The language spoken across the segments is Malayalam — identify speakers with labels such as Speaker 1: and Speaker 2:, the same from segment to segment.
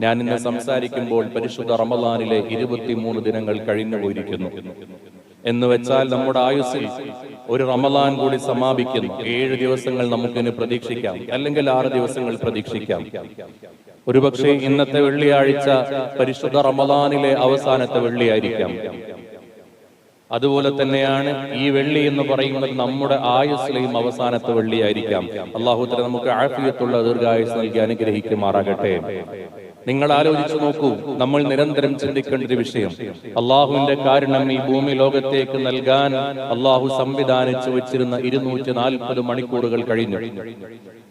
Speaker 1: ഞാൻ ഇന്ന് സംസാരിക്കുമ്പോൾ പരിശുദ്ധ റമളാനിലെ 23 ദിനങ്ങൾ കഴിഞ്ഞു പോയിരിക്കുന്നു. എന്ന് വെച്ചാൽ നമ്മുടെ ആയുസ്സിൽ ഒരു റമളാൻ കൂടി സമാപിക്കുന്നു. 7 ദിവസങ്ങൾ നമുക്കിന് പ്രതീക്ഷിക്കാം, അല്ലെങ്കിൽ 6 ദിവസങ്ങൾ പ്രതീക്ഷിക്കാം. ഒരുപക്ഷെ ഇന്നത്തെ വെള്ളിയാഴ്ച പരിശുദ്ധ റമളാനിലെ അവസാനത്തെ വെള്ളിയായിരിക്കാം. അതുപോലെ തന്നെയാണ് ഈ വെള്ളി എന്ന് പറയുന്നത് നമ്മുടെ ആയുസ്സിലെയും അവസാനത്തെ വെള്ളിയായിരിക്കാം. അല്ലാഹു തആല നമുക്ക് ആഫിയത്തുള്ള ദീർഘായുസ്സ് നൽകി അനുഗ്രഹിക്കുമാറാകട്ടെ. നിങ്ങൾ ആലോചിച്ചു നോക്കൂ, നമ്മൾ നിരന്തരം ചിന്തിക്കേണ്ട ഒരു വിഷയം, അള്ളാഹുവിന്റെ കാരുണ്യം ഈ ഭൂമി ലോകത്തേക്ക് നൽകാൻ അള്ളാഹു സംവിധാനിച്ചു വെച്ചിരുന്ന 240 മണിക്കൂറുകൾ കഴിഞ്ഞു.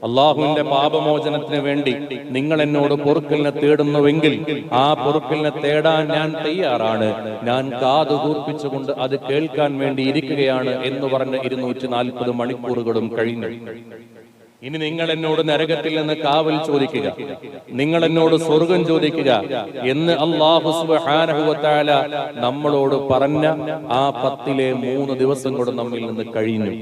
Speaker 1: അള്ളാഹുവിന്റെ പാപമോചനത്തിന് വേണ്ടി നിങ്ങൾ എന്നോട് പൊറുക്കലിനെ തേടുന്നുവെങ്കിൽ ആ പൊറുക്കലിനെ തേടാൻ ഞാൻ തയ്യാറാണ്, ഞാൻ കാതുകൂർപ്പിച്ചുകൊണ്ട് അത് കേൾക്കാൻ വേണ്ടി ഇരിക്കുകയാണ് എന്ന് പറഞ്ഞ 240 മണിക്കൂറുകളും കഴിഞ്ഞു. ഇനി നിങ്ങൾ എന്നോട് നരകത്തിൽ നിന്ന് കാവൽ ചോദിക്കുക, നിങ്ങൾ എന്നോട് സ്വർഗം ചോദിക്കുക എന്ന് അല്ലാഹു സുബ്ഹാനഹു വ തആല നമ്മളോട് പറഞ്ഞ ആ 10-ലെ 3 ദിവസം കൂടെ നമ്മിൽ നിന്ന് കഴിഞ്ഞു.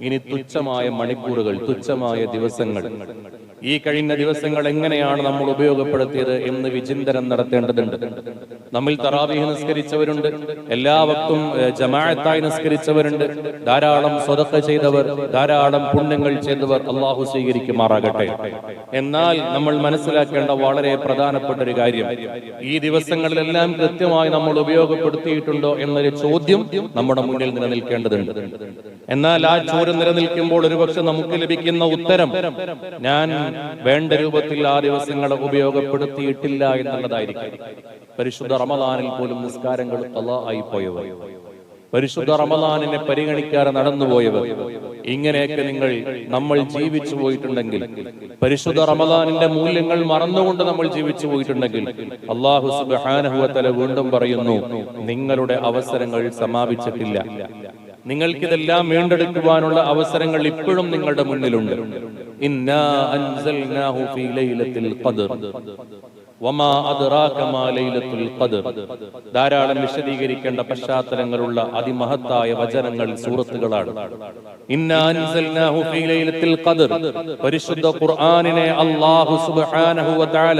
Speaker 1: ഇനി തുച്ഛമായ മണിക്കൂറുകൾ, തുച്ഛമായ ദിവസങ്ങൾ. ഈ കഴിഞ്ഞ ദിവസങ്ങൾ എങ്ങനെയാണ് നമ്മൾ ഉപയോഗപ്പെടുത്തിയത് എന്ന് വിചിന്തനം നടത്തേണ്ടതുണ്ട്. നമ്മിൽ തറാവീഹ് നിസ്കരിച്ചവരുണ്ട്, എല്ലാ വക്തും ജമാഅത്തായി നിസ്കരിച്ചവരുണ്ട്, ധാരാളം സ്വതഖ ചെയ്തവർ, ധാരാളം പുണ്യങ്ങൾ ചെയ്തവർ. അള്ളാഹു സ്വീകരിക്കുമാറാകട്ടെ. എന്നാൽ നമ്മൾ മനസ്സിലാക്കേണ്ട വളരെ പ്രധാനപ്പെട്ട ഒരു കാര്യം, ഈ ദിവസങ്ങളിലെല്ലാം കൃത്യമായി നമ്മൾ ഉപയോഗപ്പെടുത്തിയിട്ടുണ്ടോ എന്നൊരു ചോദ്യം നമ്മുടെ മുന്നിൽ നിലനിൽക്കേണ്ടതുണ്ട്. എന്നാൽ ആ ചോദ്യം നിലനിൽക്കുമ്പോൾ ഒരുപക്ഷെ നമുക്ക് ലഭിക്കുന്ന ഉത്തരം, ഞാൻ വേണ്ട രൂപത്തിൽ ആ ദിവസങ്ങളെ ഉപയോഗപ്പെടുത്തിയിട്ടില്ല എന്നുള്ളതായിരിക്കും. പരിശുദ്ധ റമളാനിൽ പോലും നിസ്കാരങ്ങൾ ഖളാ ആയി പോയവർ, പരിശുദ്ധ റമളാനിനെ പരിഗണിക്കാതെ നടന്നുപോയവർ, ഇങ്ങനെയൊക്കെ നമ്മൾ ജീവിച്ചു പോയിട്ടുണ്ടെങ്കിൽ, പരിശുദ്ധ റമളാനിന്റെ മൂല്യങ്ങൾ മറന്നുകൊണ്ട് നമ്മൾ ജീവിച്ചു പോയിട്ടുണ്ടെങ്കിൽ, അല്ലാഹു സുബ്ഹാനഹു വ തആല വീണ്ടും പറയുന്നു, നിങ്ങളുടെ അവസരങ്ങൾ സമാപിച്ചിട്ടില്ല. നിങ്ങൾക്കിതെല്ലാം വീണ്ടെടുക്കുവാനുള്ള അവസരങ്ങൾ ഇപ്പോഴും നിങ്ങളുടെ മുന്നിലുണ്ട്. ഇന്നാ അൻസൽനാഹു ഫീ ലൈലത്തുൽ ഖദ്ർ വമാ അദ്റാക മാ ലൈലത്തുൽ ഖദ്ർ. ധാരാളം വിശദീകരിക്കേണ്ട പശ്ചാത്തലങ്ങളുള്ള അതിമഹത്തായ വചനങ്ങൾ, സൂറത്തുകളാണ്. ഇന്നാ അൻസൽനാഹു ഫീ ലൈലത്തുൽ ഖദ്ർ, പരിശുദ്ധ ഖുർആനിനെ അല്ലാഹു സുബ്ഹാനഹു വ തആല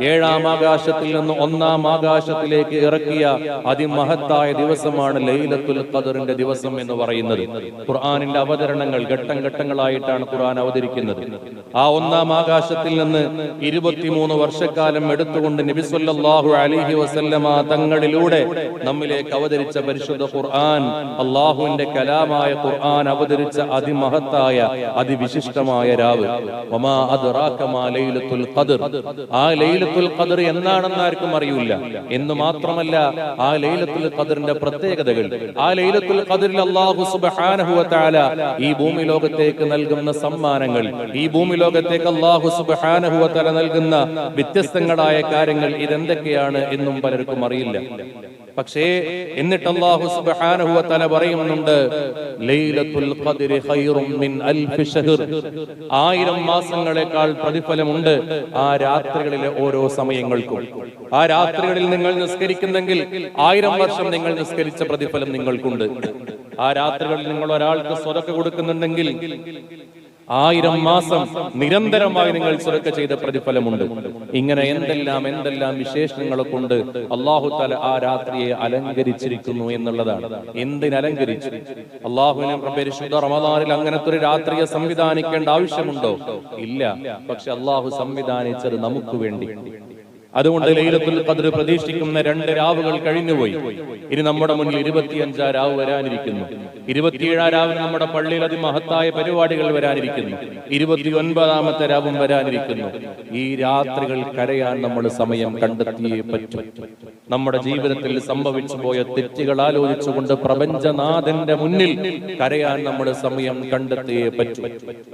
Speaker 1: 7-ാം ആകാശത്തിൽ നിന്ന് 1-ാം ആകാശത്തിലേക്ക് ഇറക്കിയ അതിമഹത്തായ ദിവസമാണ് ലൈലത്തുൽ ഖദ്റിന്റെ ദിവസം എന്ന് പറയുന്നത്. ഖുർആനിന്റെ അവതരണങ്ങൾ ഘട്ടം ഘട്ടങ്ങളായിട്ടാണ് ഖുർആൻ അവതരിക്കുന്നത്. ആ 1-ാം ആകാശത്തിൽ നിന്ന് 23 വർഷക്കാലം എടുത്തുകൊണ്ട് നബി സല്ലല്ലാഹു അലൈഹി വസല്ലമ തങ്ങളിലൂടെ നമ്മിലേക്ക് അവതരിച്ച പരിശുദ്ധ ഖുർആൻ, അല്ലാഹുവിന്റെ കലാമായ ഖുർആൻ അവതരിച്ച അതിമഹത്തായ അതിവിശിഷ്ടമായ രാവ്. വമാ അദ്റാക മാ ലൈലത്തുൽ ഖദ്ർ. ആ ലൈലത്തുൽ ഖദ്ർ എന്താണെന്ന് ആർക്കും അറിയില്ല. എന്ന് മാത്രമല്ല, ആ ലൈലത്തുൽ ഖദ്റിന്റെ പ്രത്യേകതകൾ, ആ ലൈലത്തുൽ ഖദ്റിൽ അല്ലാഹു സുബ്ഹാനഹു വ തആല ഈ ഭൂമി ലോകത്തേക്ക് നൽകുന്ന സമ്മാനങ്ങൾ, ഈ ഭൂമി ലോകത്തേക്ക് അല്ലാഹു സുബ്ഹാനഹു വ തആല നൽകുന്ന വ്യത്യസ്തങ്ങളായ കാര്യങ്ങൾ, ഇതെന്തൊക്കെയാണ് എന്നും പലർക്കും അറിയില്ല. പക്ഷേ എന്നിട്ട് അല്ലാഹു സുബ്ഹാനഹു വ തആല പറയുന്നുണ്ട്, ലൈലത്തുൽ ഖദ്രി ഖൈറും മിൻ അൽഫി ശഹർ. 1000 മാസങ്ങളെക്കാൾ പ്രതിഫലമുണ്ട് ആ രാത്രികളിലെ ഓരോ സമയങ്ങൾക്കും. ആ രാത്രികളിൽ നിങ്ങൾ നിസ്കരിക്കുന്നെങ്കിൽ 1000 വർഷം നിങ്ങൾ നിസ്കരിച്ച പ്രതിഫലം നിങ്ങൾക്കുണ്ട്. ആ രാത്രികളിൽ നിങ്ങൾ ഒരാൾക്ക് സ്വതക്ക കൊടുക്കുന്നുണ്ടെങ്കിൽ 1000 മാസം നിരന്തരമായി നിങ്ങൾ സ്വതക്ക ചെയ്ത പ്രതിഫലമുണ്ട്. ഇങ്ങനെ എന്തെല്ലാം വിശേഷണങ്ങളെ കൊണ്ട് അല്ലാഹു തആല ആ രാത്രിയെ അലങ്കരിച്ചിരിക്കുന്നു എന്നുള്ളതാണ്. എന്തിനലങ്കരിച്ചു? അല്ലാഹുവിനെ പരിശുദ്ധ റമളാനിൽ അങ്ങനത്തെ ഒരു രാത്രിയെ സംവിധാനിക്കേണ്ട ആവശ്യമുണ്ടോ? ഇല്ല. പക്ഷെ അല്ലാഹു സംവിധാനിച്ചത് നമുക്ക് വേണ്ടി. അതുകൊണ്ട് ലൈലത്തുൽ ഖദ്ർ പ്രതീക്ഷിക്കുന്ന 2 രാവുകൾ കഴിഞ്ഞുപോയി. ഇനി നമ്മുടെ മുന്നിൽ 25-ാം രാവ് വരാനിരിക്കുന്നു. 27-ാം രാവിന് നമ്മുടെ പള്ളിയിൽ അതിമഹത്തായ പരിപാടികൾ വരാനിരിക്കുന്നു. 29-ാമത്തെ രാവും വരാനിരിക്കുന്നു. ഈ രാത്രികൾ കരയാൻ നമ്മൾ സമയം കണ്ടെത്തിയേ പറ്റൂ. നമ്മുടെ ജീവിതത്തിൽ സംഭവിച്ചു പോയ തെറ്റുകൾ ആലോചിച്ചുകൊണ്ട് പ്രപഞ്ചനാഥന്റെ മുന്നിൽ കരയാൻ നമ്മുടെ സമയം കണ്ടെത്തിയേ പറ്റൂ.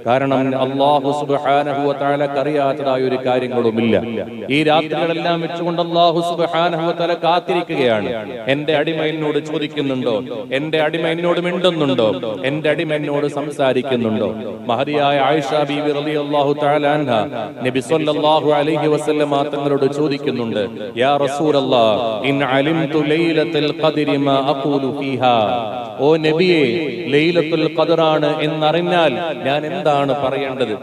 Speaker 1: കാരണം അല്ലാഹു സുബ്ഹാനഹു വ തആലക്ക് അറിയാത്തതായ ഒരു കാര്യങ്ങളുമില്ല. ഈ രാത്രികളെല്ലാം വെച്ചുകൊണ്ട് അല്ലാഹു സുബ്ഹാനഹു വ തആല കാത്തിരിക്കുകയാണ്. എന്റെ അടിമ എന്നോട് ചോദിക്കുന്നുണ്ടോ? എന്റെ അടിമ എന്നോട് മിണ്ടുന്നുണ്ടോ? എന്റെ അടിമ എന്നോട് സംസാരിക്കുന്നുണ്ടോ? മഹദിയായ ആയിഷ ബീവി റളിയല്ലാഹു തആല അൻഹ നബി സല്ലല്ലാഹു അലൈഹി വസല്ലം തങ്ങളോട് ചോദിക്കുന്നുണ്ട്, യാ റസൂലല്ലാഹ് ഇൻ അലിംതു ലൈലത്തുൽ ഖദ്രി മാ അഖൂലു ഫീഹാ. ഓ നബിയെ, ലൈലത്തുൽ ഖദറാണ് എന്നറിഞ്ഞാൽ ഞാൻ എന്താണ് പറയേണ്ടത്?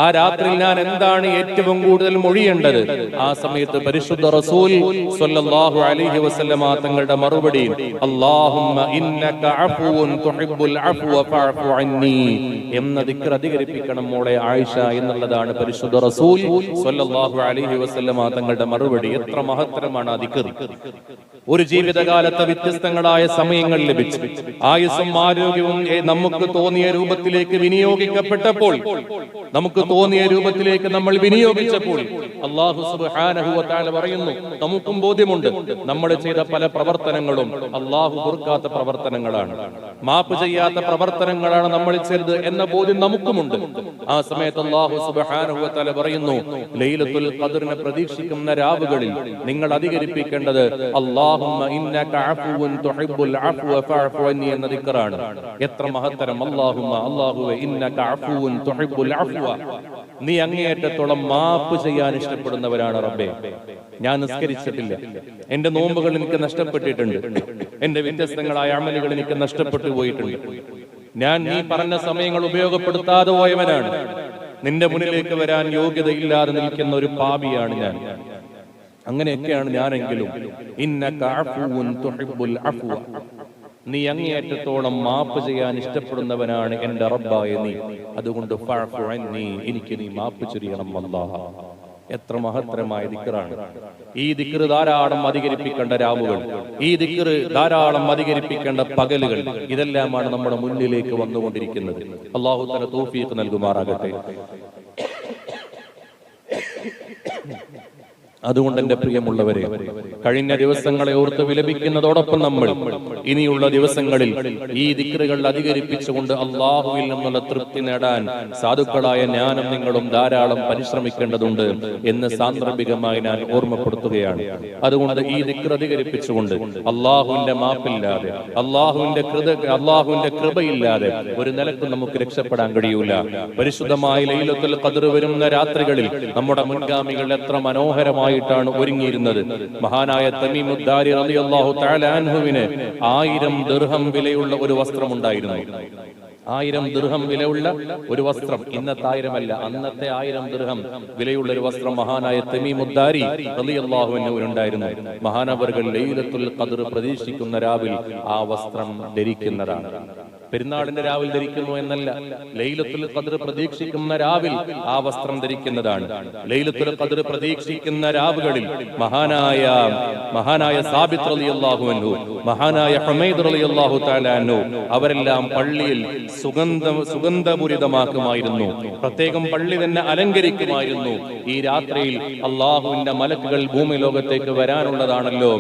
Speaker 1: ആ രാത്രിയിൽ ഞാൻ എന്താണ് ഏറ്റവും കൂടുതൽ മൊഴിയേണ്ടത്? ആ സമയത്ത് പരിശുദ്ധ റസൂൽ സ്വല്ലല്ലാഹു അലൈഹി വസല്ലമ തങ്ങളുടെ മറുപടി, അല്ലാഹുമ്മ ഇന്നക അഫ്വുൻ തുഹിബ്ബുൽ അഫ്വ ഫഅഫു അന്നി എന്ന ദിക്ർ അധികരിപ്പിക്കണം മോളെ ആയിഷ എന്നുള്ളതാണ് പരിശുദ്ധ റസൂൽ സ്വല്ലല്ലാഹു അലൈഹി വസല്ലമ തങ്ങളുടെ മറുപടി. എത്ര മഹത്തരമാണ് ആ ദിക്ർ! ഒരു ജീവിതകാലത്തെ വ്യത്യസ്തങ്ങളായ സമയങ്ങൾ ലഭിച്ചു, ആയുസ്സും ആരോഗ്യവും നമുക്ക് തോന്നിയ രൂപത്തിലേക്ക് വിനിയോഗിക്കപ്പെട്ടപ്പോൾ, നമുക്ക് തോന്നിയ രൂപത്തിലേക്ക് നമ്മൾ വിനിയോഗിച്ചപ്പോൾ അല്ലാഹു സുബ്ഹാനഹു വ തആല പറയുന്നു, നമുക്കും ബോധ്യമുണ്ട് നമ്മൾ ചെയ്ത പല പ്രവർത്തനങ്ങളും അല്ലാഹു പൊറുക്കാത്ത പ്രവർത്തനങ്ങളാണ്, മാപ്പ് ചെയ്യാത്ത പ്രവർത്തനങ്ങളാണ് നമ്മൾ ചെയ്തത് എന്ന ബോധ്യം നമുക്കുമുണ്ട്. ആ സമയത്ത് അല്ലാഹു സുബ്ഹാനഹു വ തആല പറയുന്നു, ലൈലത്തുൽ ഖദ്റിനെ പ്രതീക്ഷിക്കുന്ന രാവുകളിൽ നിങ്ങൾ അധികരിപ്പിക്കേണ്ടത് അല്ലാഹുമ്മ ഇന്നക അഫ്വുൻ തുഹിബ്ബുൽ അഫ്വ ഫഅഫു അന്നി എന്ന ദിക്റാണ്. എത്ര മഹത്തരം! അല്ലാഹുമ്മ, അല്ലാഹുവേ, ഇന്നക അഫ്വുൻ തുഹിബ്ബുൽ അഫ്വ, നീ അങ്ങേയറ്റത്തോളം മാപ്പ് ചെയ്യാൻ ഇഷ്ടപ്പെടുന്നവരാണ് റബ്ബേ. ഞാൻ നിസ്കരിച്ചിട്ടില്ല, എന്റെ നോമ്പുകൾ എനിക്ക് നഷ്ടപ്പെട്ടിട്ടുണ്ട്, എന്റെ വ്യത്യസ്തങ്ങളായ അമലുകൾ എനിക്ക് നഷ്ടപ്പെട്ടു പോയിട്ടുണ്ട്, ഞാൻ നീ പറഞ്ഞ സമയങ്ങൾ ഉപയോഗപ്പെടുത്താതെ പോയവനാണ്, നിന്റെ മുന്നിലേക്ക് വരാൻ യോഗ്യതയില്ലാതെ നിൽക്കുന്ന ഒരു പാപിയാണ് ഞാൻ. അങ്ങനെയൊക്കെയാണ് ഞാനെങ്കിലും ഇന്നക അഫ്വുൻ തുഹിബ്ബുൽ അഫ്വ, നീ അങ്ങേയറ്റത്തോളം മാപ്പ് ചെയ്യാൻ ഇഷ്ടപ്പെടുന്നവനാണ് എന്റെ റബ്ബായ നീ, അതുകൊണ്ട് ഫഅഫു അന്നി, എനിക്ക് നീ മാപ്പ് ചൊരിയണം അല്ലാഹ്. എത്ര മഹത്തരമായ ദിക്റാണ്! ഈ ദിക്ർ ധാരാളം അധികരിപ്പിക്കേണ്ട രാവുകൾ, ഈ ദിക്ർ ധാരാളം അധികരിപ്പിക്കേണ്ട പകലുകൾ, ഇതെല്ലാമാണ് നമ്മുടെ മുന്നിലേക്ക് വന്നുകൊണ്ടിരിക്കുന്നത്. അല്ലാഹു തആല തൗഫീഖ് നൽകുമാറാകട്ടെ. അതുകൊണ്ട് എന്റെ പ്രിയമുള്ളവരെ, കഴിഞ്ഞ ദിവസങ്ങളെ ഓർത്ത് വിലപിക്കുന്നതോടൊപ്പം നമ്മൾ ഇനിയുള്ള ദിവസങ്ങളിൽ ഈ ദിക്റുകൾ അധികരിപ്പിച്ചുകൊണ്ട് അള്ളാഹുവിൽ നിന്നുള്ള തൃപ്തി നേടാൻ സാധുക്കളായ ഞാനും നിങ്ങളും ധാരാളം പരിശ്രമിക്കേണ്ടതുണ്ട് എന്ന് സാന്ദർഭികമായി ഞാൻ ഓർമ്മപ്പെടുത്തുകയാണ്. അതുകൊണ്ട് ഈ ദിക്ർ അധികരിപ്പിച്ചുകൊണ്ട് അള്ളാഹുവിന്റെ മാപ്പില്ലാതെ, അള്ളാഹുവിന്റെ കൃപയില്ലാതെ ഒരു നിലക്കും നമുക്ക് രക്ഷപ്പെടാൻ കഴിയൂല. പരിശുദ്ധമായ ലൈലത്തുൽ ഖദ്ർ വരുന്ന രാത്രികളിൽ നമ്മുടെ മുൻഗാമികൾ എത്ര മനോഹരമായി ഒരുങ്ങിയിരുന്നത്. മഹാനായ തമീമുദ്ദാരി റളിയല്ലാഹു തആല അൻഹുവിന് 1000 ദിർഹം വിലയുള്ള ഒരു വസ്ത്രമുണ്ടായിരുന്നു. 1000 ദിർഹം വിലയുള്ള ഒരു വസ്ത്രം, ഇന്നത്തെ 1000 അല്ല, അന്നത്തെ 1000 ദിർഹം വിലയുള്ള ഒരു വസ്ത്രം മഹാനായ തമീമുദ്ദാരി റളിയല്ലാഹു അൻഹുവിനുണ്ടായിരുന്നു. മഹാനവർകൾ ലൈലത്തുൽ ഖദ്ർ പ്രതീക്ഷിക്കുന്ന രാവിൽ ആ വസ്ത്രം ധരിക്കുന്നതാണ്. പെരുന്നാളിന്റെ രാവിൽ ധരിക്കുന്നു എന്നല്ല, ലൈലത്തുൽ ഖദ്ർ പ്രതീക്ഷിക്കുന്ന രാവിൽ ആ വസ്ത്രം ധരിക്കുന്നതാണ്. ലൈലത്തുൽ ഖദ്ർ പ്രതീക്ഷിക്കുന്ന രാവുകളിൽ മഹാനായ സാബിത്ത് റളിയല്ലാഹു അൻഹു, മഹാനായ ഹുമൈദ് റളിയല്ലാഹു തആല അൻഹു അവരെല്ലാം പള്ളിയിൽ സുഗന്ധപൂരിതമാക്കുമായിരുന്നു. പ്രത്യേകം പള്ളി തന്നെ അലങ്കരിക്കുമായിരുന്നു. ഈ രാത്രിയിൽ അള്ളാഹുവിന്റെ മലക്കുകൾ ഭൂമി ലോകത്തേക്ക് വരാനുള്ളതാണല്ലോ,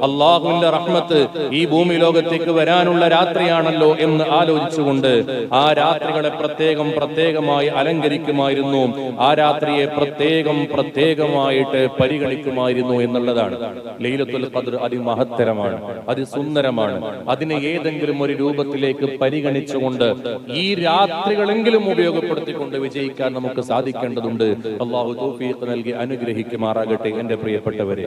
Speaker 1: അള്ളാഹുവിന്റെ റഹ്മത്ത് ഈ ഭൂമി ലോകത്തേക്ക് വരാനുള്ള രാത്രിയാണല്ലോ എന്ന് ആലോചിച്ചുകൊണ്ട് ആ രാത്രികളെ പ്രത്യേകമായി അലങ്കരിക്കുമായിരുന്നു. ആ രാത്രിയെ പ്രത്യേകമായിട്ട് പരിഗണിക്കുമായിരുന്നു എന്നുള്ളതാണ്. ലൈലത്തുൽ ഖദ്ർ അതിമഹത്തരമാണ്, അതിസുന്ദരമാണ്. അതിനെ ഏതെങ്കിലും ഒരു രൂപത്തിലേക്ക് പരിഗണിച്ചുകൊണ്ട് ഈ രാത്രികളെങ്കിലും ഉപയോഗപ്പെടുത്തിക്കൊണ്ട് വിജയിക്കാൻ നമുക്ക് സാധിക്കേണ്ടതുണ്ട്. അല്ലാഹു തൗഫീഖ് നൽകി അനുഗ്രഹിക്കുമാറാകട്ടെ. എന്റെ പ്രിയപ്പെട്ടവരെ,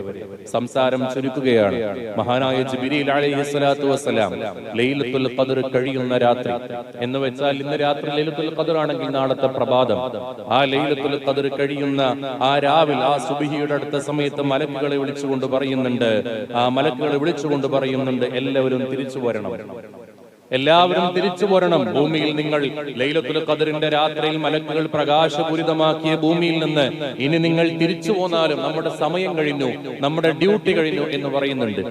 Speaker 1: സംസാരം ചുരുക്കുകയാണ്. മഹാനായ ജിബ്രീൽ അലൈഹിസ്സലാത്തു വസ്സലാം ലൈലത്തുൽ ഖദ്ർ കഴിയുന്ന രാത്രി എന്ന് വെച്ചാൽ ഇന്ന് രാത്രി ലൈലത്തുൽ ഖദ്ർ ആണെങ്കിൽ നാളത്തെ പ്രഭാതം, ആ ലൈലത്തുൽ ഖദ്ർ കഴിയുന്ന ആ രാവിൽ, ആ സുബ്ഹിയുടെ അടുത്ത സമയത്ത് മലക്കുകളെ വിളിച്ചുകൊണ്ട് പറയുന്നുണ്ട്, എല്ലാവരും തിരിച്ചു വരണം, എല്ലാവരും തിരിച്ചു പോരണം. ഭൂമിയിൽ നിങ്ങൾ ലൈലത്തുൽ ഖദ്റിന്റെ രാത്രിയിൽ മലക്കുകൾ പ്രകാശപൂരിതമാക്കിയ ഭൂമിയിൽ നിന്ന് ഇനി നിങ്ങൾ തിരിച്ചു പോന്നാലും നമ്മുടെ സമയം കഴിഞ്ഞു, നമ്മുടെ ഡ്യൂട്ടി കഴിഞ്ഞു എന്ന് പറയുന്നുണ്ട്.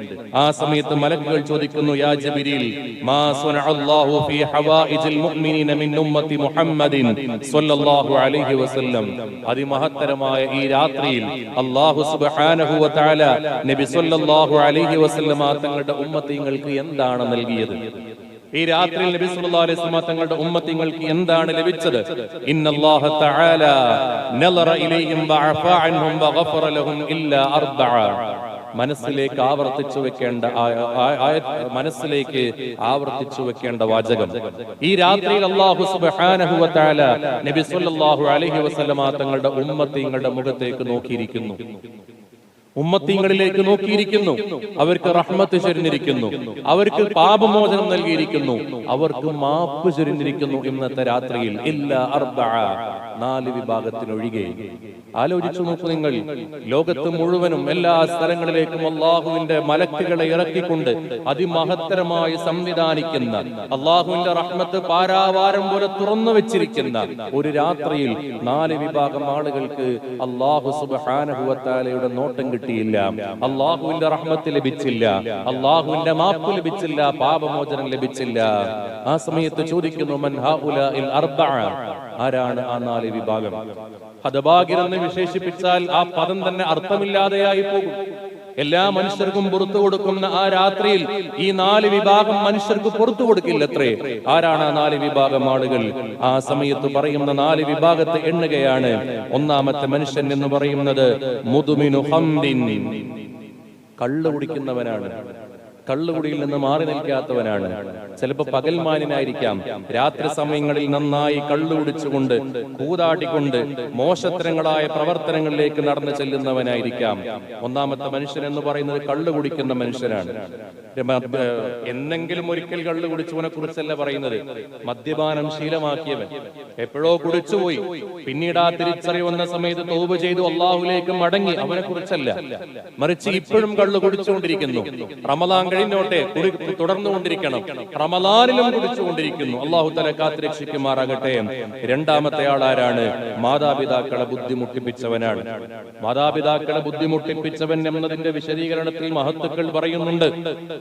Speaker 1: ആ സമയത്ത് മലക്കുകൾ ചോദിക്കുന്നു, യാ ജിബ്രീൽ, മാ സനഅല്ലാഹു ഫീ ഹവായിജിൽ മുഅ്മിനീന മിൻ ഉമ്മത്തി മുഹമ്മദിൻ സ്വല്ലല്ലാഹു അലൈഹി വസല്ലം. അതിമഹത്തരമായ ഈ രാത്രിയിൽ അല്ലാഹു സുബ്ഹാനഹു വ തആല നബി സ്വല്ലല്ലാഹു അലൈഹി വസല്ലം തങ്ങളുടെ ഉമ്മത്തിങ്ങൾക്ക് എന്താണ് നൽകിയത്? ഈ രാത്രിയിൽ നബി സല്ലല്ലാഹു അലൈഹി വസല്ലം തങ്ങളുടെ ഉമ്മത്തിങ്ങൾക്ക് എന്താണ് ലഭിച്ചത്? ഇന്നല്ലാഹ തആല നളറ ഇലൈഹിം വഅഫാ അൻഹും വഗഫറ ലഹും ഇല്ലാ അർബഅ. മനസ്സിലേക്ക് ആവർത്തിച്ചു വെക്കേണ്ട വാചകം. ഈ രാത്രിയിൽ അല്ലാഹു സുബ്ഹാനഹു വ തആല നബി സല്ലല്ലാഹു അലൈഹി വസല്ലം തങ്ങളുടെ ഉമ്മത്തിങ്ങളുടെ മുഖത്തേക്ക് നോക്കിയിരിക്കുന്നു. ഉമ്മത്തീങ്ങളിലേക്ക് നോക്കിയിരിക്കുന്നു, അവർക്ക് റഹ്മത്ത് ചൊരിഞ്ഞിരിക്കുന്നു, അവർക്ക് പാപമോചനം നൽകിയിരിക്കുന്നു, അവർക്ക് മാപ്പ് ചൊരിഞ്ഞിരിക്കുന്നു. ഇന്നത്തെ രാത്രിയിൽ ഇല്ലാ അർബഅ, 4 വിഭാഗത്തിനൊഴികെ. ആലോചിച്ചു നോക്കൂ നിങ്ങൾ, ലോകത്ത് മുഴുവനും എല്ലാ സ്ഥലങ്ങളിലേക്കും അള്ളാഹുവിന്റെ മലക്കുകളെ ഇറക്കിക്കൊണ്ട് അതിമഹത്തരമായി സംവിധാനിക്കുന്ന, അള്ളാഹുവിന്റെ റഹ്മത്ത് പാരാവാരം പോലെ തുറന്നു വെച്ചിരിക്കുന്ന ഒരു രാത്രിയിൽ 4 വിഭാഗം ആളുകൾക്ക് അള്ളാഹു സുബ്ഹാനഹു വ തആലയുടെ നോട്ടം കിട്ടിയില്ല, അള്ളാഹുവിന്റെ റഹ്മത്ത് ലഭിച്ചില്ല, അള്ളാഹുവിന്റെ മാപ്പ് ലഭിച്ചില്ല, പാപമോചനം ലഭിച്ചില്ല. ആ സമയത്ത് ചോദിക്കുന്നു, മൻ ഹൗലാഇൽ അർബഅ, ആരാണ് ആ 4 വിഭാഗം? ഹതഭാഗ്യരെന്ന് വിശേഷിപ്പിച്ചാൽ ആ പദം തന്നെ അർത്ഥമില്ലാതെയായി പോകും. എല്ലാ മനുഷ്യർക്കും പുറത്തു കൊടുക്കുന്ന ആ രാത്രിയിൽ ഈ 4 വിഭാഗം മനുഷ്യർക്ക് പുറത്തു കൊടുക്കില്ലത്രേ. ആരാണ് ആ 4 വിഭാഗം ആളുകൾ? ആ സമയത്ത് പറയുന്ന 4 വിഭാഗത്തെ എണ്ണുകയാണ്. ഒന്നാമത്തെ മനുഷ്യൻ എന്ന് പറയുന്നത് മുദ്മിനു ഖംറിൻ, കള്ള് കുടിക്കുന്നവനാണ്, കള്ളുകുടിയിൽ നിന്ന് മാറി നിൽക്കാത്തവനാണ്. ചിലപ്പോൾ പകൽമാനായിരിക്കാം, രാത്രി സമയങ്ങളിൽ നന്നായി കള്ളു കുടിച്ചുകൊണ്ട് കൂതാടിക്കൊണ്ട് മോശത്തരങ്ങളായ പ്രവർത്തനങ്ങളിലേക്ക് നടന്നു ചെല്ലുന്നവനായിരിക്കാം. ഒന്നാമത്തെ മനുഷ്യൻ എന്ന് പറയുന്നത് കള്ളു കുടിക്കുന്ന മനുഷ്യനാണ്. എന്നെങ്കിലും ഒരിക്കൽ കള്ളു കുടിച്ചവനെ കുറിച്ചല്ല പറയുന്നത്, മദ്യപാനം ശീലമാക്കിയവൻ, എപ്പോഴോ കുടിച്ചുപോയി, പിന്നീട് ആ തിരിച്ചറിവ് വന്ന സമയത്ത് തൗബ ചെയ്തു അള്ളാഹുലേക്ക് മടങ്ങി, അവനെ കുറിച്ചല്ല. മറിച്ച് ഇപ്പോഴും കള്ളു കുടിച്ചുകൊണ്ടിരിക്കുന്നു, റമദാൻ കഴിഞ്ഞോട്ടെ തുടർന്നുകൊണ്ടിരിക്കണം, റമദാനിലും കുടിച്ചുകൊണ്ടിരിക്കുന്നു. അള്ളാഹു തആല കാത്തുരക്ഷിക്കുമാറാകട്ടെ. രണ്ടാമത്തെ ആളാരാണ്? മാതാപിതാക്കളെ ബുദ്ധിമുട്ടിപ്പിച്ചവനാണ്. മാതാപിതാക്കളെ ബുദ്ധിമുട്ടിപ്പിച്ചവൻ എന്നതിന്റെ വിശദീകരണത്തിൽ മഹത്തുക്കൾ പറയുന്നുണ്ട്,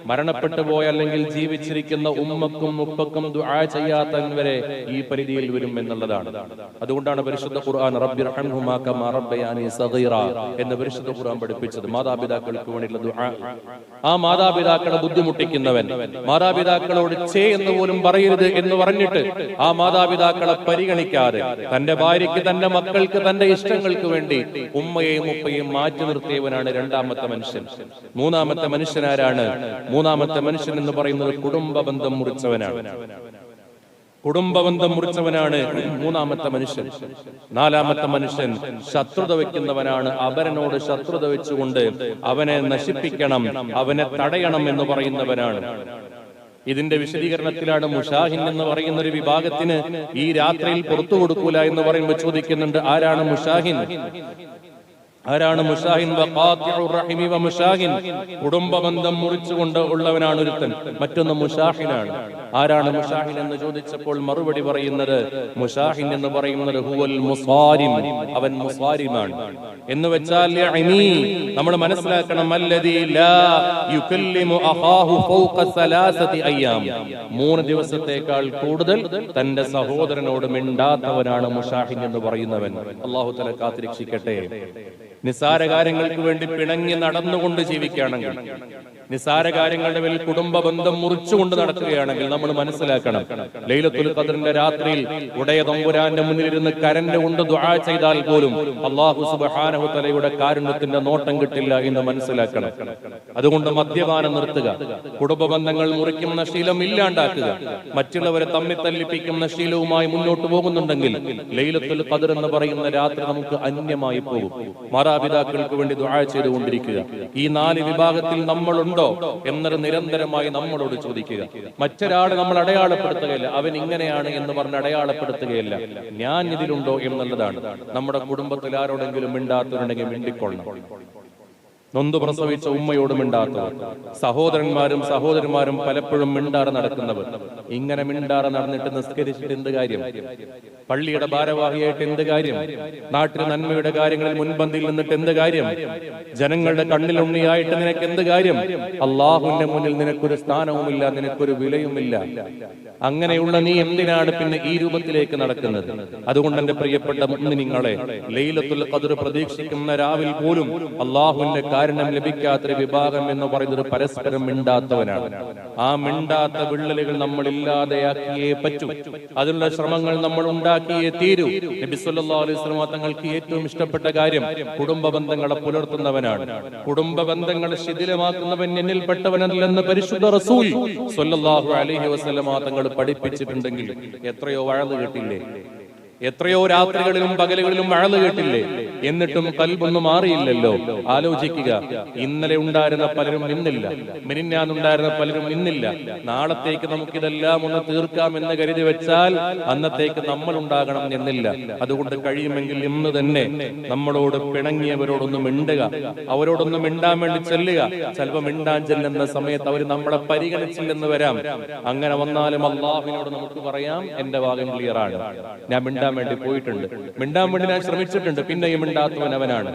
Speaker 1: മരണപ്പെട്ടു പോയ അല്ലെങ്കിൽ ജീവിച്ചിരിക്കുന്ന ഉമ്മക്കും ഉപ്പക്കും ദുആ ചെയ്യാത്തവൻ വരെ ഈ പരിധിയിൽ വരും എന്നുള്ളതാണ്. അതുകൊണ്ടാണ് പരിശുദ്ധ ഖുർആൻ റബ്ബിർഹംഹുമാ കമാ റബ്ബയാനി സഗീറ എന്ന് പരിശുദ്ധ ഖുർആൻ പഠിപ്പിച്ചത്. മാതാപിതാക്കൾക്ക് വേണ്ടിയുള്ള ദുആ. ആ മാതാപിതാക്കളെ ബുദ്ധിമുട്ടിക്കുന്നവൻ, മാതാപിതാക്കളോട് ചേ എന്ന് പോലും പറയരുത് എന്ന് പറഞ്ഞിട്ട് ആ മാതാപിതാക്കളെ പരിഗണിക്കാതെ തന്റെ ഭാര്യയ്ക്ക്, തന്റെ മക്കൾക്ക്, തന്റെ ഇഷ്ടങ്ങൾക്ക് വേണ്ടി ഉമ്മയെയും ഉപ്പയെയും മാറ്റി നിർത്തിയവനാണ് രണ്ടാമത്തെ മനുഷ്യൻ. മൂന്നാമത്തെ മനുഷ്യനാരാണ്? മൂന്നാമത്തെ മനുഷ്യൻ എന്ന് പറയുന്നത് കുടുംബബന്ധം മുറിച്ചവനാണ്. കുടുംബബന്ധം മുറിച്ചവനാണ് മൂന്നാമത്തെ മനുഷ്യൻ. നാലാമത്തെ മനുഷ്യൻ ശത്രുത വെക്കുന്നവനാണ്. അവനോട് ശത്രുത വെച്ചുകൊണ്ട് അവനെ നശിപ്പിക്കണം, അവനെ തടയണം എന്ന് പറയുന്നവനാണ്. ഇതിന്റെ വിശദീകരണത്തിലാണ് മുഷാഹിൻ എന്ന് പറയുന്ന ഒരു വിഭാഗത്തിന് ഈ രാത്രിയിൽ പുറത്തു കൊടുക്കൂല എന്ന് പറയുമ്പോൾ ചോദിക്കുന്നുണ്ട്, ആരാണ് മുഷാഹിൻ? ആരാണ് മുഷാഹിൻ? മുഷാഹിൻ കുടുംബബന്ധം മുറിച്ചുകൊണ്ട് ഉള്ളവനാണ് ഒരുത്തൻ. മറ്റൊന്ന് മുഷാഹിനാണ്. ആരാണ് മുഷാഹിൻ എന്ന് ചോദിച്ചപ്പോൾ മറുപടി പറയുന്നത്, മുഷാഹിൻ എന്ന് പറയുന്നത് ഹുവൽ മുസാരിം, അവൻ മുസാരിമാണ്. എന്ന് വെച്ചാൽ നമ്മൾ മനസ്സിലാക്കണം, അല്ലദീ ലാ യുകല്ലിമു അഖാഹു ഫൗഖ സലാസതി അയ്യാം, 3 ദിവസത്തേക്കാൾ കൂടുതൽ തന്റെ സഹോദരനോട് മിണ്ടാത്തവനാണ് മുഷാഹിൻ എന്ന് പറയുന്നവൻ. അല്ലാഹു തആല കാത്തുരക്ഷിക്കട്ടെ. നിസാര കാര്യങ്ങൾക്ക് വേണ്ടി പിണങ്ങി നടന്നുകൊണ്ട് ജീവിക്കുകയാണെങ്കിൽ, നിസാര കാര്യങ്ങളുടെ പേരിൽ കുടുംബ ബന്ധം മുറിച്ചുകൊണ്ട് നടക്കുകയാണെങ്കിൽ നമ്മൾ മനസ്സിലാക്കണം, ലൈലത്തുൽ ഖദ്റിന്റെ രാത്രിയിൽ ഉടയ തമ്പുരാന്റെ മുന്നിലിരുന്ന് കരഞ്ഞുകൊണ്ട് ദുആ ചെയ്താൽ പോലും അല്ലാഹു സുബ്ഹാനഹു തആലയുടെ കാരുണ്യത്തിന്റെ നോട്ടം കിട്ടില്ല എന്ന് മനസ്സിലാക്കണം. അതുകൊണ്ട് മദ്യപാനം നിർത്തുക, കുടുംബ ബന്ധങ്ങൾ മുറിക്കുന്ന ശീലം ഇല്ലാണ്ടാക്കുക, മറ്റുള്ളവരെ തമ്മിൽ തല്ലിപ്പിക്കുന്ന ശീലവുമായി മുന്നോട്ട് പോകുന്നുണ്ടെങ്കിൽ ലൈലത്തുൽ ഖദ്ർ എന്ന് പറയുന്ന രാത്രി നമുക്ക് അന്യമായി പോകും. മാതാപിതാക്കൾക്ക് വേണ്ടി ദുആ ചെയ്തുകൊണ്ടിരിക്കുക. ഈ 4 വിഭാഗത്തിൽ നമ്മളുണ്ടോ എന്നത് നിരന്തരമായി നമ്മളോട് ചോദിക്കുക. മറ്റൊരാളെ നമ്മൾ അടയാളപ്പെടുത്തുകയില്ല, അവൻ ഇങ്ങനെയാണ് എന്ന് പറഞ്ഞ് അടയാളപ്പെടുത്തുകയില്ല. ഞാൻ ഇതിലുണ്ടോ എന്നുള്ളതാണ്. നമ്മുടെ കുടുംബത്തിൽ ആരോടെങ്കിലും മിണ്ടാത്തവരുണ്ടെങ്കിൽ മിണ്ടിക്കൊള്ളണം. നൊന്തു പ്രസവിച്ച ഉമ്മയോട് മിണ്ടാത്തവർ, സഹോദരന്മാരും സഹോദരിമാരും പലപ്പോഴും മിണ്ടാറ് നടക്കുന്നവർ. ഇങ്ങനെ മിണ്ടാറ് നടന്നിട്ട് നിസ്കരിച്ചിട്ട് എന്ത് കാര്യം? പള്ളിയുടെ ഭാരവാഹിയായിട്ട് എന്ത് കാര്യം? നാട്ടിൽ നന്മയുടെ കാര്യങ്ങളിൽ മുൻപന്തിയിൽ നിന്നിട്ട് എന്ത് കാര്യം? ജനങ്ങളുടെ കണ്ണിലുണ്ണിയായിട്ട് നിനക്ക് എന്ത് കാര്യം? അള്ളാഹുവിന്റെ മുന്നിൽ നിനക്കൊരു സ്ഥാനവുമില്ല, നിനക്കൊരു വിലയുമില്ല. അങ്ങനെയുള്ള നീ എന്തിനാണ് പിന്നെ ഈ രൂപത്തിലേക്ക് നടക്കുന്നത്? അതുകൊണ്ട് എന്റെ പ്രിയപ്പെട്ട മുഅ്മിനീങ്ങളെ, ലൈലത്തുൽ ഖദ്ർ പ്രതീക്ഷിക്കുന്ന രാവിൽ പോലും അള്ളാഹുവിന്റെ കാരണം ലഭിക്കാത്തൊരു വിഭാഗം എന്ന് പറയുന്നത് പരസ്പരം മിണ്ടാത്തവനാണ്. ആ മിണ്ടാത്ത വിള്ളലുകൾ നമ്മൾ ഇല്ലാതെയാക്കിയേ പറ്റൂ. അതിനുള്ള ശ്രമങ്ങൾ നമ്മൾ ഉണ്ടാക്കിയേ തീരൂ. നബി സല്ലല്ലാഹു അലൈഹി വസല്ലം തങ്ങൾക്ക് ഏറ്റവും ഇഷ്ടപ്പെട്ട കാര്യം കുടുംബ ബന്ധങ്ങളെ പുലർത്തുന്നവനാണ്. കുടുംബ ബന്ധങ്ങളെ ശിഥിലമാക്കുന്നവൻ എന്നിൽപ്പെട്ടവനല്ലെന്ന് പരിശുദ്ധ റസൂൽ സല്ലല്ലാഹു അലൈഹി വസല്ലം തങ്ങൾ പഠിപ്പിച്ചിട്ടുണ്ടെങ്കിൽ എത്രയോ വഴല് കേട്ടില്ലേ? എത്രയോ രാത്രികളിലും പകലുകളിലും വഴല് കേട്ടില്ലേ? എന്നിട്ടും കൽബൊന്നും മാറിയില്ലല്ലോ. ആലോചിക്കുക, ഇന്നലെ ഉണ്ടായിരുന്ന പലരും ഇന്നില്ല, മിനിഞ്ഞാന്നുണ്ടായിരുന്ന പലരും ഇന്നില്ല. നാളത്തേക്ക് നമുക്കിതെല്ലാം ഒന്ന് തീർക്കാം എന്ന് കരുതി വെച്ചാൽ അന്നത്തേക്ക് നമ്മൾ ഉണ്ടാകണം എന്നില്ല. അതുകൊണ്ട് കഴിയുമെങ്കിൽ ഇന്ന് തന്നെ നമ്മളോട് പിണങ്ങിയവരോടൊന്ന് മിണ്ടുക, അവരോടൊന്ന് മിണ്ടാൻ വേണ്ടി ചെല്ലുക. ചിലപ്പോൾ മിണ്ടാൻ ചെല്ലുന്ന സമയത്ത് അവർ നമ്മളെ പരിഗണിച്ചില്ലെന്ന് വരാം. അങ്ങനെ വന്നാലും അള്ളാഹുവിനോട് നമുക്ക് പറയാം, എന്റെ ഭാഗം ക്ലിയർ ആണ്, ഞാൻ മിണ്ടാൻ വേണ്ടി പോയിട്ടുണ്ട്, മിണ്ടാൻ വേണ്ടി ഞാൻ ശ്രമിച്ചിട്ടുണ്ട്, പിന്നെയും മിണ്ടാത്തവൻ അവനാണ്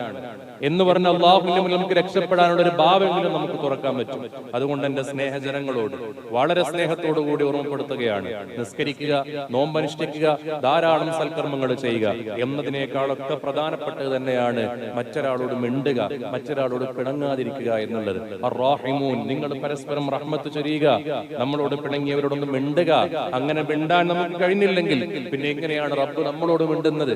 Speaker 1: എന്ന് പറഞ്ഞ അള്ളാഹുവിന്റെ മുന്നിൽ നമുക്ക് രക്ഷപ്പെടാനുള്ള ഒരു ഭാവമെങ്കിലും നമുക്ക് തുറക്കാൻ പറ്റും. അതുകൊണ്ട് എന്റെ സ്നേഹജനങ്ങളോട് വളരെ സ്നേഹത്തോടു കൂടി ഓർമ്മപ്പെടുത്തുകയാണ്, നിസ്കരിക്കുക, നോമ്പനുഷ്ഠിക്കുക, ധാരാളം സൽക്കർമ്മങ്ങൾ ചെയ്യുക എന്നതിനേക്കാളൊക്കെ പ്രധാനപ്പെട്ടത് തന്നെയാണ് മറ്റൊരാളോട് മിണ്ടുക, മറ്റൊരാളോട് പിണങ്ങാതിരിക്കുക എന്നുള്ളത്. അർറാഹിമൂൻ, നിങ്ങൾ പരസ്പരം റഹ്മത്ത് ചൊരിയുക, നമ്മളോട് പിണങ്ങിയവരോടൊന്ന് മിണ്ടുക. അങ്ങനെ മിണ്ടാൻ നമുക്ക് കഴിഞ്ഞില്ലെങ്കിൽ പിന്നെ എങ്ങനെയാണ് റബ്ബ് നമ്മളോട് മിണ്ടുന്നത്?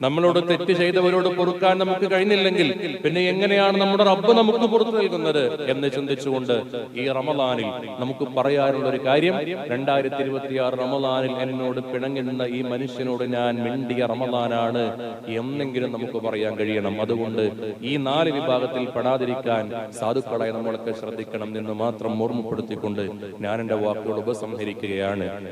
Speaker 1: നമ്മളോട് തെറ്റ് ചെയ്തവരോട് പൊറുക്കാൻ നമുക്ക് കഴിഞ്ഞില്ലെങ്കിൽ പിന്നെ എങ്ങനെയാണ് നമ്മുടെ റബ്ബ് നമുക്ക് പുറത്തു നൽകുന്നത് എന്ന് ചിന്തിച്ചുകൊണ്ട് ഈ റമളാനിൽ നമുക്ക് പറയാനുള്ള ഒരു കാര്യം, 2026 റമളാനിൽ എന്നോട് പിണങ്ങുന്ന ഈ മനുഷ്യനോട് ഞാൻ മിണ്ടിയ റമളാനാണ് എന്നെങ്കിലും നമുക്ക് പറയാൻ കഴിയണം. അതുകൊണ്ട് ഈ 4 വിഭാഗത്തിൽ പെടാതിരിക്കാൻ സാധുക്കളെ നമ്മളൊക്കെ ശ്രദ്ധിക്കണം എന്ന് മാത്രം ഓർമ്മപ്പെടുത്തിക്കൊണ്ട് ഞാൻ എന്റെ വാക്കുകൾ ഉപസംഹരിക്കുകയാണ്.